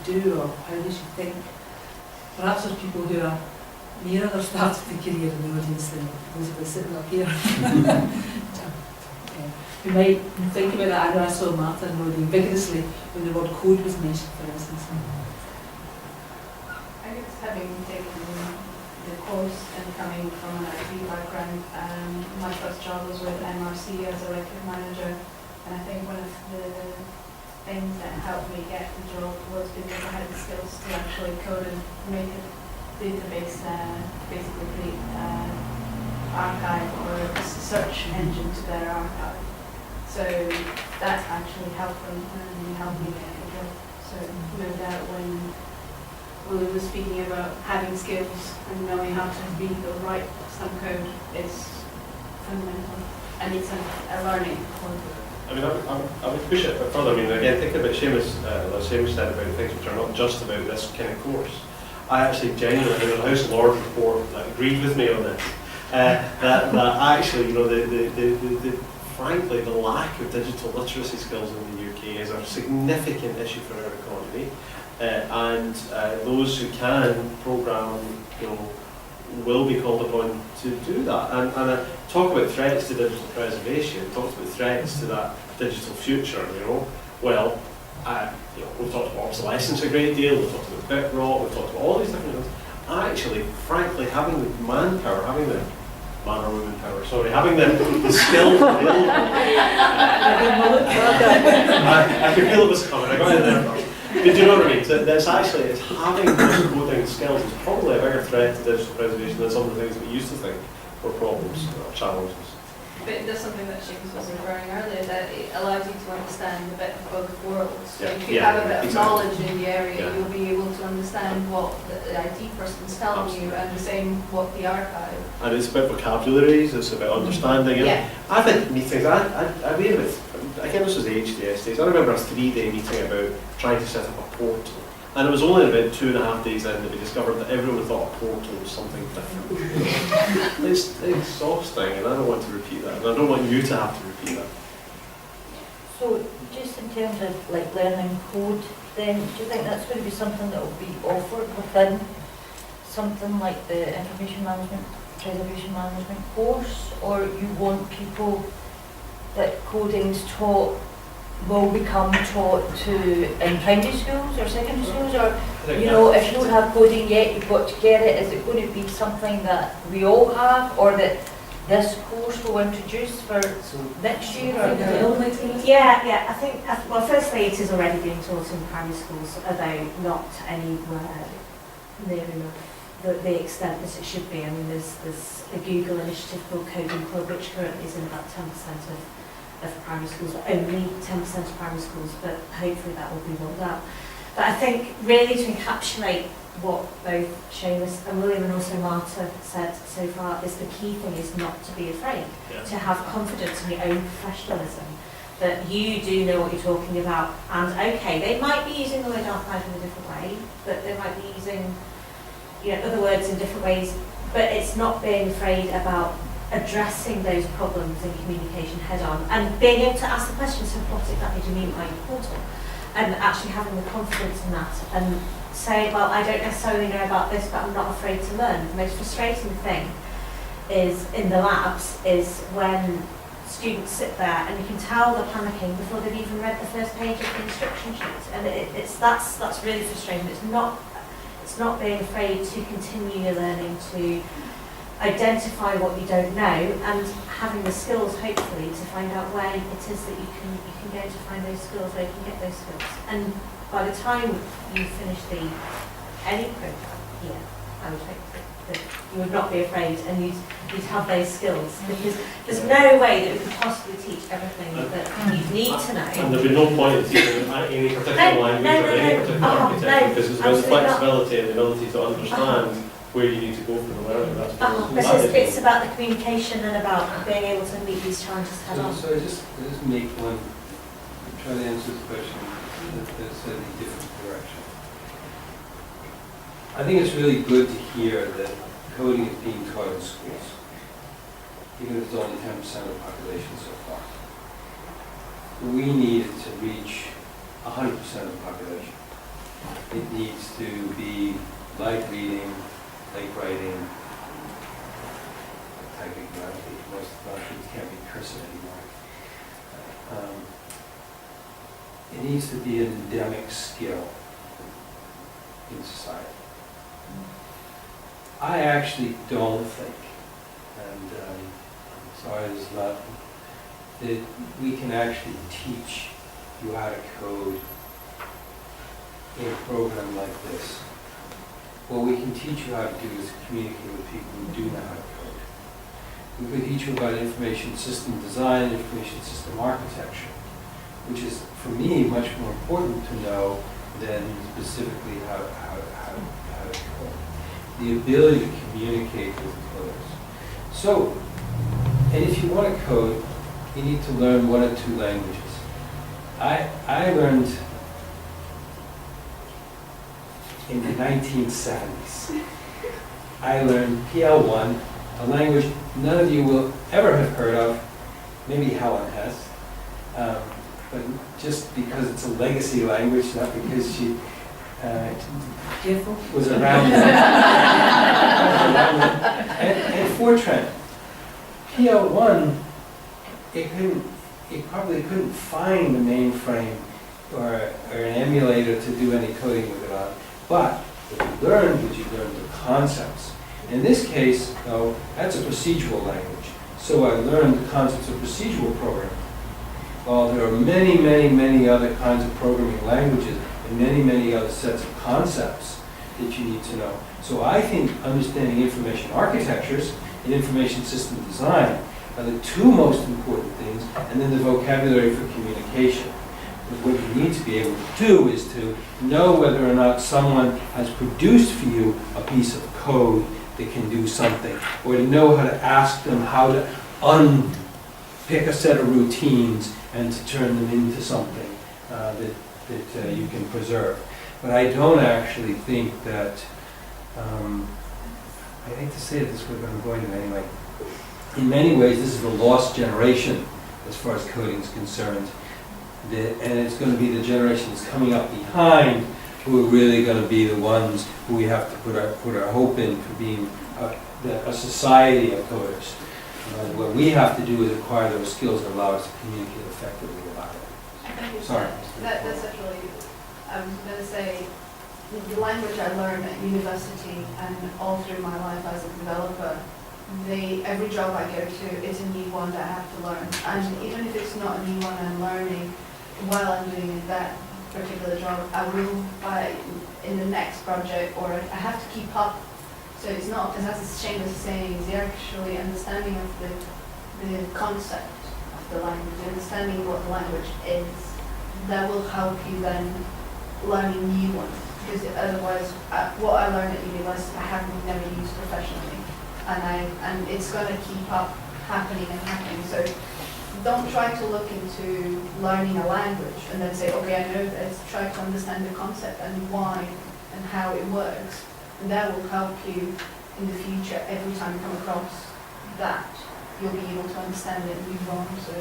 do or how they should think. Perhaps there's people who are nearer their start of the career in the audience than those of us sitting up here. Who might think about that. I know I saw Martha nodding vigorously when the word code was mentioned, for instance. I guess having taken the course and coming from an IT background, my first job was with MRC as a record manager, and I think one of the things that helped me get the job was because I had the skills to actually code and make a database, basically create an archive or a search engine to their archive. So that actually helped them and helped me get the job. So no doubt when William was speaking about having skills and knowing how to read or write some code is fundamental, and it's a learning. I mean, I would push it a bit further. I mean, again, thinking about Seamus, what Seamus said about things which are not just about this kind of course. I actually genuinely, there was a House of Lords report that agreed with me on this. That actually, you know, frankly, the lack of digital literacy skills in the UK is a significant issue for our economy. And those who can programme, you know, will be called upon to do that. And talk about threats to digital preservation, talk about threats to that digital future, you know. Well, you know, we've talked about obsolescence a great deal, we've talked about bit rot, we've talked about all these different things. Actually, frankly, having the manpower, having the man or woman power, sorry, having the skills available. I could feel it was coming, I got in there first. But do you know what I mean? So it's actually, it's having those coding skills is probably a bigger threat to digital preservation than some of the things that we used to think were problems or challenges. But there's something that Seamus was referring earlier, that it allows you to understand a bit of both worlds. So if you have a bit of knowledge in the area, you'll be able to understand what the IT person's telling you, and the same what the archive. And it's about vocabularies, it's about understanding. Yeah. I've had meetings, I made it, again this was the HDS days, I remember a 3-day meeting about trying to set up a portal. And it was only about 2.5 days in that we discovered that everyone thought a portal was something different. It's exhausting, and I don't want to repeat that, and I don't want you to have to repeat that. So, just in terms of like learning code, then do you think that's going to be something that will be offered within something like the information management, preservation management course, or you want people that coding's taught will become taught to in primary schools or secondary schools, or you know, if you don't have coding yet, you've got to get it. Is it going to be something that we all have, or that this course will introduce for next year? Or Yeah, I think, well, firstly, it is already being taught in primary schools, although not anywhere near enough the extent that it should be. I mean, there's a Google initiative called Coding Club, which currently is in about 10% of primary schools, only 10% of primary schools, but hopefully that will be rolled out. But I think really to encapsulate what both Seamus and William and also Marta said so far is the key thing is not to be afraid, to have confidence in your own professionalism, that you do know what you're talking about, and okay, they might be using the word archive in a different way, but they might be using, you know, other words in different ways, but it's not being afraid about addressing those problems in communication head on and being able to ask the question, so what exactly do you mean by your portal? And actually having the confidence in that and say, well, I don't necessarily know about this, but I'm not afraid to learn. The most frustrating thing is in the labs is when students sit there and you can tell they're panicking before they've even read the first page of the instruction sheet, and that's really frustrating. It's not being afraid to continue your learning, to identify what you don't know, and having the skills hopefully to find out where it is that you can go to find those skills, where you can get those skills. And by the time you finish any program here, I would hope that you would not be afraid and you'd have those skills, because there's no way that we could possibly teach everything that you need to know. And there'd be no point in teaching any particular language or any particular architecture, because it's about the flexibility and the ability to understand where you need to go for the learning. It's about the communication and about being able to meet these challenges head on. So I just make one, try to answer the question that's in a different direction. I think it's really good to hear that coding is being taught in schools, even if it's only 10% of the population so far. We need it to reach 100% of the population. It needs to be like reading, like writing, typing correctly. Most things can't be cursive anymore. It needs to be an endemic skill in society. I actually don't think, and sorry, this is not, that we can actually teach you how to code in a program like this. What we can teach you how to do is communicate with people who do know how to code. We could teach you about information system design, information system architecture, which is, for me, much more important to know than specifically how to code. The ability to communicate with coders. So, and if you want to code, you need to learn one or two languages. I learned in the 1970s. I learned PL1, a language none of you will ever have heard of. Maybe Helen has. But just because it's a legacy language, not because she was around then. And Fortran. PL1, it probably couldn't find a mainframe or an emulator to do any coding with it on. But what you learned was you learned the concepts. In this case, though, that's a procedural language. So I learned the concepts of procedural programming. Well, there are many, many, many other kinds of programming languages and many, many other sets of concepts that you need to know. So I think understanding information architectures and information system design are the two most important things, and then the vocabulary for communication. But what you need to be able to do is to know whether or not someone has produced for you a piece of code that can do something, or to know how to ask them how to unpick a set of routines and to turn them into something that you can preserve. But I don't actually think that, I hate to say it this way, but I'm going to anyway. In many ways, this is the lost generation as far as coding is concerned. And it's going to be the generation that's coming up behind who are really going to be the ones who we have to put our hope in for being a society of coders. What we have to do is acquire those skills that allow us to communicate effectively about it. Sorry. That's actually, I was going to say, the language I learned at university and all through my life as a developer, every job I go to is a new one that I have to learn. And even if it's not a new one I'm learning, while I'm doing that particular job, I will, in the next project, or I have to keep up. So it's not, as Seamus is saying, is the actually understanding of the concept of the language, understanding what the language is, that will help you then learning new ones. Because otherwise, what I learned at university, I have never used professionally. And it's going to keep up happening and happening. So don't try to look into learning a language and then say, okay, I know this. Try to understand the concept and why and how it works. And that will help you in the future. Every time you come across that, you'll be able to understand it and move on. So